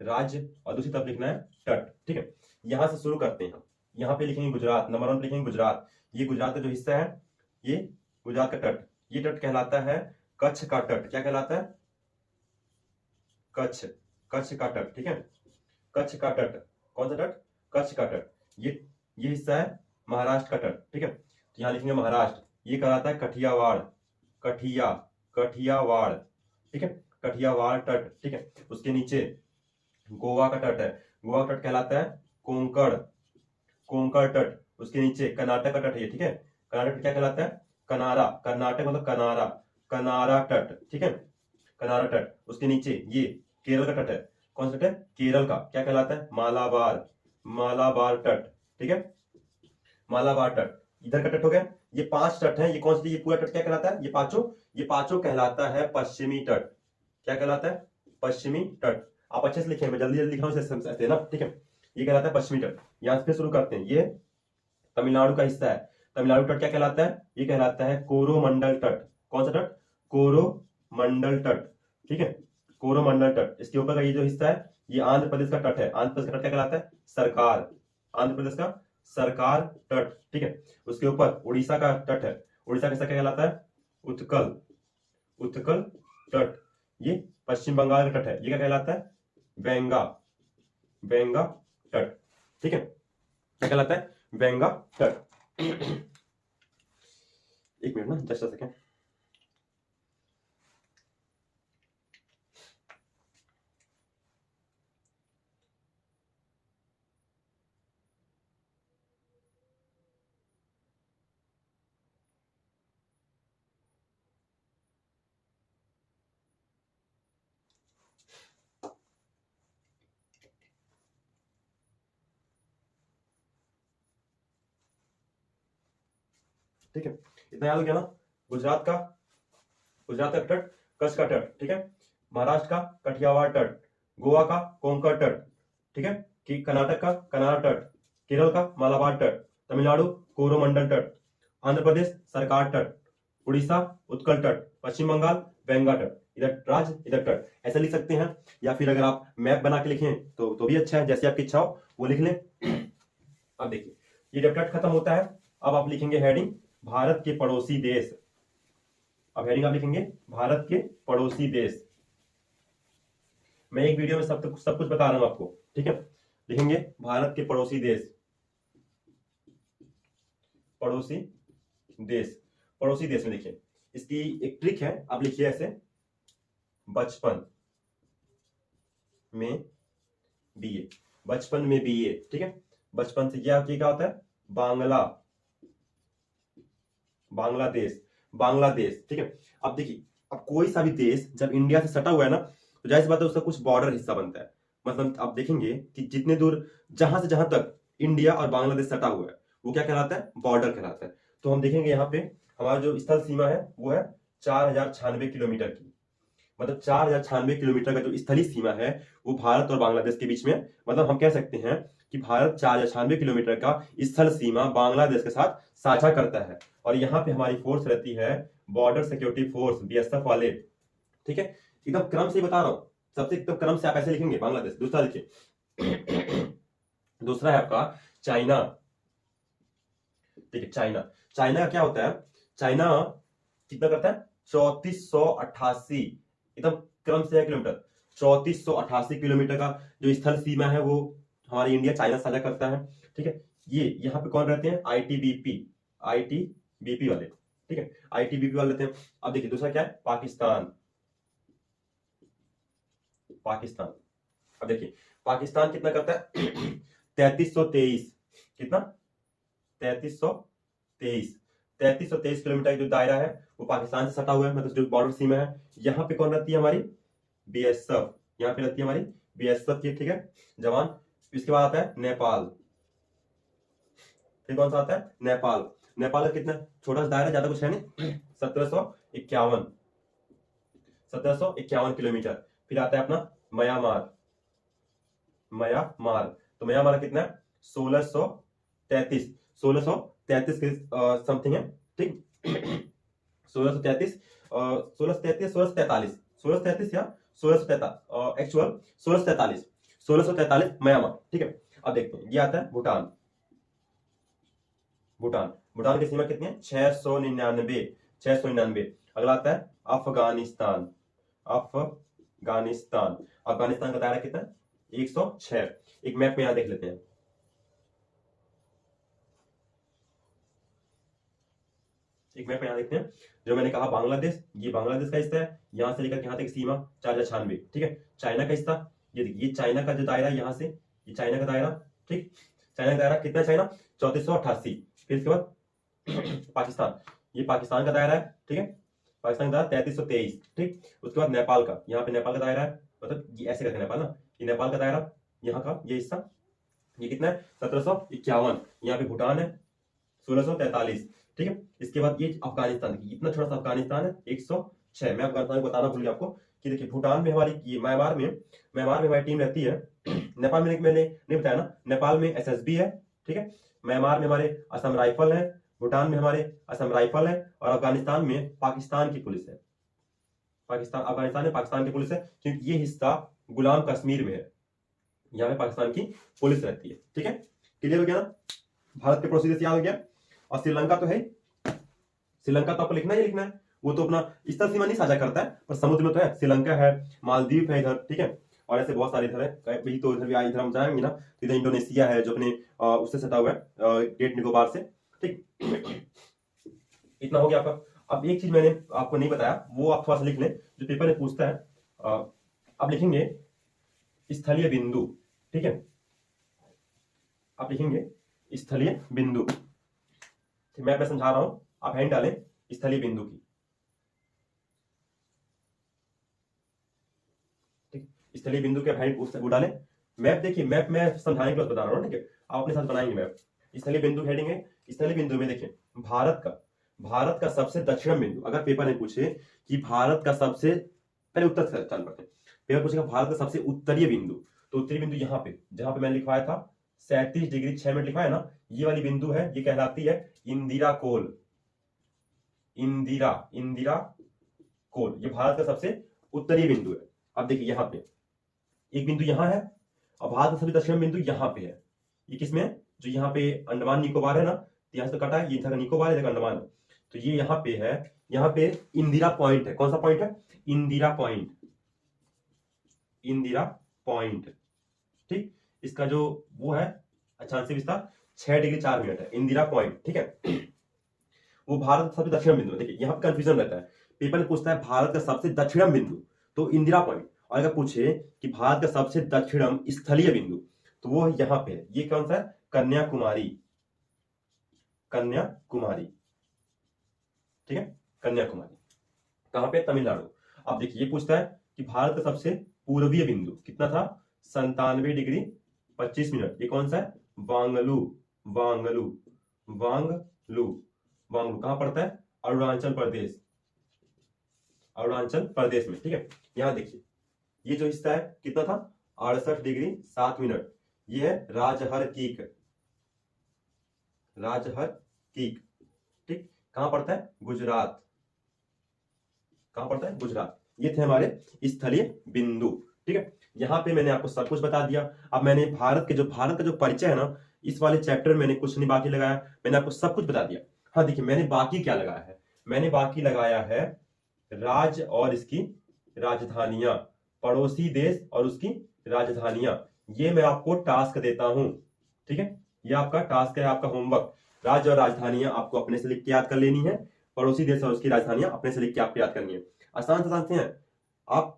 राज्य और दूसरी तरफ लिखना है तट, ठीक है। यहां से शुरू करते हैं हम। यहाँ पे लिखेंगे गुजरात, नंबर 1 पे लिखेंगे गुजरात। ये गुजरात का जो हिस्सा है, ये गुजरात का तट, ये तट कहलाता है कच्छ का तट। क्या कहलाता है? कच्छ, कच्छ का तट, ठीक है। कच्छ का तट, कौन सा तट? कच्छ का तट। ये हिस्सा है महाराष्ट्र का तट, ठीक है। तो यहाँ लिखेंगे महाराष्ट्र। ये कहलाता है कठियावाड़, कठियावाड़, ठीक है। कठियावाड़ तट, ठीक है। उसके नीचे गोवा का तट है, गोवा का तट कहलाता है कोंकण, कोंकण तट। उसके नीचे कर्नाटक का तट है, ठीक है। कर्नाटक क्या कहलाता है? कनारा, कर्नाटक मतलब कनारा, कनारा तट, ठीक है। कनारा तट। उसके नीचे ये केरल का तट है, कौन सा तट है? केरल का, क्या कहलाता है? मालाबार, मालाबार तट, ठीक है। मालाबार तट इधर का तट हो गया। ये 5 तट है, ये कौन सी? ये पूरा तट क्या कहलाता है? ये पांचों कहलाता है पश्चिमी तट। क्या कहलाता है? पश्चिमी तट। आप अच्छे से लिखें, मैं जल्दी जल्दी लिख रहा हूँ ऐसे ना, ठीक है। ये कहलाता है पश्चिमी तट। यहां से शुरू करते हैं। ये तमिलनाडु का हिस्सा है, तमिलनाडु तट क्या कहलाता है? ये कहलाता है कोरोमंडल तट। कौन सा तट? कोरोमंडल तट, ठीक है। कोरोमंडल तट। इसके ऊपर का ये जो हिस्सा है, ये आंध्र प्रदेश का तट है। आंध्र प्रदेश का तट क्या कहलाता है? सरकार, आंध्र प्रदेश का सरकार तट, ठीक है। उसके ऊपर उड़ीसा का तट है, उड़ीसा का हिस्सा क्या कहलाता है? उत्कल, उत्कल तट। ये पश्चिम बंगाल का तट है, ये क्या कहलाता है? वेंगा, वेंगा तट, ठीक है। क्या कहलाता है? वेंगा तट। एक मिनट ना, जस्ट अ सेकेंड। ठीक है, इतना याद हो गया ना? गुजरात का, गुजरात का तट कच्छ का तट, ठीक है। महाराष्ट्र का कठियावाड़ तट, गोवा का कोंकण तट, ठीक है। कि कर्नाटक का कनारा तट, केरल का मालाबार तट, तमिलनाडु कोरोमंडल तट, आंध्र प्रदेश सरकार तट, उड़ीसा उत्कल तट, पश्चिम बंगाल वेंगा तट। इधर राज्य इधर तट, ऐसा लिख सकते हैं। या फिर अगर आप मैप बना के लिखें तो भी अच्छा है, जैसे आपकी इच्छा हो वो लिख लें। अब देखिए, ये जब तट खत्म होता है, अब आप लिखेंगे हेडिंग भारत के पड़ोसी देश। अब हेडिंग आप लिखेंगे भारत के पड़ोसी देश। मैं एक वीडियो में सब कुछ बता रहा हूं आपको, ठीक है। लिखेंगे भारत के पड़ोसी देश, पड़ोसी देश। पड़ोसी देश में देखिए, इसकी एक ट्रिक है, आप लिखिए ऐसे, बचपन में बीए, बचपन में बीए, ठीक है। बचपन से क्या होता है? बांग्ला, बांग्लादेश, बांग्लादेश, ठीक है। अब देखिए, अब कोई सा भी देश जब इंडिया से सटा हुआ है ना, तो जाहिर सी बात है उसका कुछ बॉर्डर हिस्सा बनता है। मतलब आप देखेंगे कि जितने दूर, जहां से जहां तक इंडिया और बांग्लादेश सटा हुआ है, वो क्या कहलाता है? बॉर्डर कहलाता है। तो हम देखेंगे यहाँ पे हमारा जो स्थल सीमा है वो है 4096 किलोमीटर की। मतलब 4096 किलोमीटर का जो स्थलीय सीमा है वो भारत और बांग्लादेश के बीच में, मतलब हम कह सकते हैं कि भारत 4096 किलोमीटर का स्थल सीमा बांग्लादेश के साथ साझा करता है। और यहाँ पे हमारी फोर्स रहती है बॉर्डर सिक्योरिटी फोर्स, बीएसएफ वाले, ठीक है। एकदम क्रम से बता रहा हूं, सबसे एकदम क्रम से आप ऐसे लिखेंगे बांग्लादेश। दूसरा देखिए, दूसरा है आपका चाइना, ठीक है। चाइना, चाइना का क्या होता है? चाइना कितना करता है? 3488, एकदम क्रम से है किलोमीटर। 3488 किलोमीटर का जो स्थल सीमा है वो हमारी इंडिया चाइना साझा करता है, ठीक है। ये यहाँ पे कौन रहते हैं? आईटीबीपी, आईटीबीपी वाले, ठीक है। आईटीबीपी वाले रहते हैं। अब देखिए दूसरा क्या है? पाकिस्तान, पाकिस्तान। अब देखिए पाकिस्तान कितना करता है? 3323, कितना? 3323 किलोमीटर जो दायरा है वो पाकिस्तान से सटा हुआ है, मतलब जो बॉर्डर सीमा है। यहाँ पे कौन रहती है हमारी, बीएसएफ, यहाँ पे रहती है हमारी बीएसएफ की, ठीक है, जवान। इसके बाद आता है नेपाल, फिर कौन सा आता है, नेपाल। नेपाल का कितना छोटा सा दायरा, ज्यादा कुछ है नहीं, 1751 किलोमीटर। फिर आता है अपना म्यांमार, तो म्यांमार कितना है, 1633 के समथिंग है, ठीक। 1633 या 1643 एक्चुअल 1643 म्यांमार, ठीक है। अब देखते हैं, ये आता है भूटान की सीमा कितनी है, 699। अगला आता है अफगानिस्तान का दायरा कितना है, 106। एक मैप में यहां देख लेते हैं, देखते हैं। जो मैंने कहा बांग्लादेश, ये बांग्लादेश का हिस्सा है, यहां से लेकर यहां तक सीमा 4096, ठीक है। चाइना का हिस्सा, ये देखिए, ये चाइना का जो दायरा, यहां से ये चाइना का दायरा, ठीक। चाइना का दायरा कितना है, चाइना 3488। फिर इसके बाद पाकिस्तान, ये पाकिस्तान का दायरा है, ठीक है। पाकिस्तान का दायरा 3323, ठीक। उसके बाद नेपाल का, यहाँ पे नेपाल का दायरा है, मतलब ये ऐसे करके नेपाल ना, ये नेपाल का दायरा, यहाँ का ये हिस्सा, ये कितना है, 1751। यहाँ पे भूटान है 1643, ठीक है। इसके बाद ये अफगानिस्तान, इतना छोटा सा अफगानिस्तान है 106। मैं अफगानिस्तान को बताना भूल गया आपको कि देखिए, भूटान में हमारी, ये म्यांमार में हमारी टीम रहती है। नेपाल में मैंने नहीं बताया ना, नेपाल में एसएसबी है, ठीक है। म्यांमार में हमारे असम राइफल है, भूटान में हमारे असम राइफल है, और अफगानिस्तान में पाकिस्तान की पुलिस है। अफगानिस्तान में पाकिस्तान की पुलिस है, क्योंकि ये हिस्सा गुलाम कश्मीर में है, यहाँ पे पाकिस्तान की पुलिस रहती है, ठीक है। क्लियर हो गया ना, भारत के प्रोसीजर याद हो गया। और श्रीलंका तो है, श्रीलंका तो आपको लिखना ही लिखना है, वो तो अपना इस तरह सीमा नहीं साझा करता है, पर समुद्र में तो है। श्रीलंका है, मालदीव है इधर, ठीक है, और ऐसे बहुत सारे इधर है। वही तो इधर भी इधर हम जाएंगे ना, तो इधर इंडोनेशिया है जो अपने उससे सटा हुआ है, ग्रेट निकोबार से, ठीक। इतना हो गया आपका। अब एक चीज मैंने आपको नहीं बताया, वो आप थोड़ा सा लिख लें, जो पेपर में पूछता है। आप लिखेंगे स्थलीय बिंदु, ठीक है, आप लिखेंगे स्थलीय बिंदु। मैं समझा रहा हूं, आप हैंड डालें स्थलीय बिंदु की, ठीक। स्थलीय बिंदु के हैंड वो डालें। मैप देखिए, मैप में समझाने के लिए बता रहा हूं, ठीक है, आप अपने साथ बनाएंगे मैप। स्थलीय बिंदु हेडिंग है, स्थलीय बिंदु में देखिए, भारत का सबसे दक्षिण बिंदु। अगर पेपर ने पूछे कि भारत का सबसे, पहले उत्तर चल पड़ते हैं, पेपर पूछेगा भारत का सबसे उत्तरीय बिंदु, तो उत्तरी बिंदु यहाँ पे, जहां पे मैंने लिखवाया था 37 डिग्री 6 मिनट लिखवाया ना, ये वाली बिंदु है, ये कहलाती है इंदिरा कोल। ये भारत का सबसे उत्तरीय बिंदु है। अब देखिए, यहाँ पे एक बिंदु यहाँ है, और भारत का सबसे दक्षिण बिंदु यहाँ पे है। ये किसमें है, जो यहाँ पे अंडमान निकोबार है ना, यहाँ से तो कटा है, ये इधर निकोबार है, इधर अंडमान है, तो ये यहाँ पे है। यहाँ पे इंदिरा पॉइंट है। कौन सा पॉइंट है, इंदिरा पॉइंट, ठीक। इसका जो वो है अक्षांशीय विस्तार 6 डिग्री 4 मिनट है, इंदिरा पॉइंट, ठीक है। वो भारत का सबसे दक्षिण बिंदु है। देखिए, यहाँ पे कंफ्यूजन रहता है, पेपर में पूछता है भारत का सबसे दक्षिणम बिंदु, तो इंदिरा पॉइंट। और अगर पूछे कि भारत का सबसे दक्षिणम स्थलीय बिंदु, तो वो यहाँ पे है। ये कौन सा है, कन्याकुमारी, ठीक है, कन्याकुमारी। कहां पे, तमिलनाडु। अब देखिए, ये पूछता है कि भारत का सबसे पूर्वीय बिंदु कितना था, 97 डिग्री 25 मिनट। ये कौन सा है, वांगलू कहां पड़ता है, अरुणाचल प्रदेश में, ठीक है। यहां देखिए, ये जो हिस्सा है कितना था, 68 डिग्री 7 मिनट। ये है राजहर कीक, ठीक। कहां पड़ता है, गुजरात। ये थे हमारे स्थलीय बिंदु, ठीक है। यहाँ पे मैंने आपको सब कुछ बता दिया। अब मैंने भारत का जो परिचय है ना, इस वाले चैप्टर में मैंने कुछ नहीं बाकी लगाया, मैंने आपको सब कुछ बता दिया। हाँ देखिए, मैंने बाकी क्या लगाया है, मैंने बाकी लगाया है राज्य और इसकी राजधानियां, पड़ोसी देश और उसकी राजधानियां। ये मैं आपको टास्क देता हूं, ठीक है। ये आपका टास्क है, आपका होमवर्क। राज्य और राजधानियां आपको अपने से लिख के याद कर लेनी है, पड़ोसी देश और उसकी राजधानियां अपने से लिख के आपको याद करनी है। आसान से हैं आप।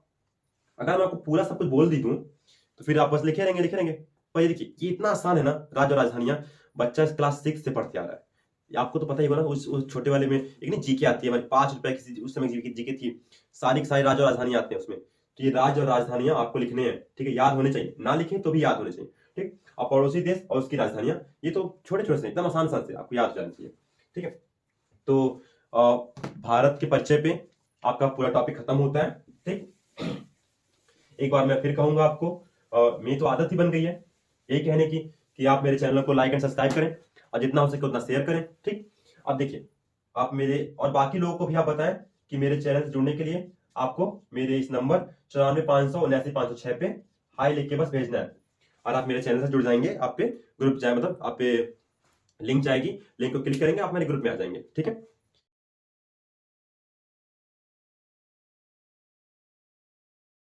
अगर मैं आपको पूरा सब कुछ बोल दी दूं तो फिर आप बस लिखे रहेंगे। पर ये देखिए, ये इतना आसान है ना, राज्य और राजधानियां। बच्चा क्लास 6 से पढ़ते आ रहा है। आपको तो पता ही होगा ना, उस छोटे वाले में एक नहीं जीके आती है हमारी, 5 रुपए की उस समय जीके थी, सारी की सारी राज्य और राजधानी आते हैं उसमें। तो ये राज्य और राजधानियां आपको लिखने हैं, ठीक है, याद होने चाहिए, ना लिखें तो भी याद होने चाहिए, ठीक। और पड़ोसी देश और उसकी राजधानियां, ये तो छोटे छोटे से एकदम आसान से आपको याद हो जानी चाहिए, ठीक है। तो भारत के परिचय पे आपका पूरा टॉपिक खत्म होता है, ठीक। एक बार मैं फिर कहूंगा आपको, मेरी तो आदत ही बन गई है यही कहने की कि आप मेरे चैनल को लाइक एंड सब्सक्राइब करें और जितना हो सके उतना शेयर करें, ठीक। अब देखिए, आप मेरे और बाकी लोगों को भी आप बताएं कि मेरे चैनल से जुड़ने के लिए आपको मेरे इस नंबर 9457799506 पे हाई लिख के बस भेजना है और आप मेरे चैनल से जुड़ जाएंगे। आप पे ग्रुप जाए, मतलब आप पे लिंक जाएगी, लिंक को क्लिक करेंगे, आप मेरे ग्रुप में आ जाएंगे, ठीक है।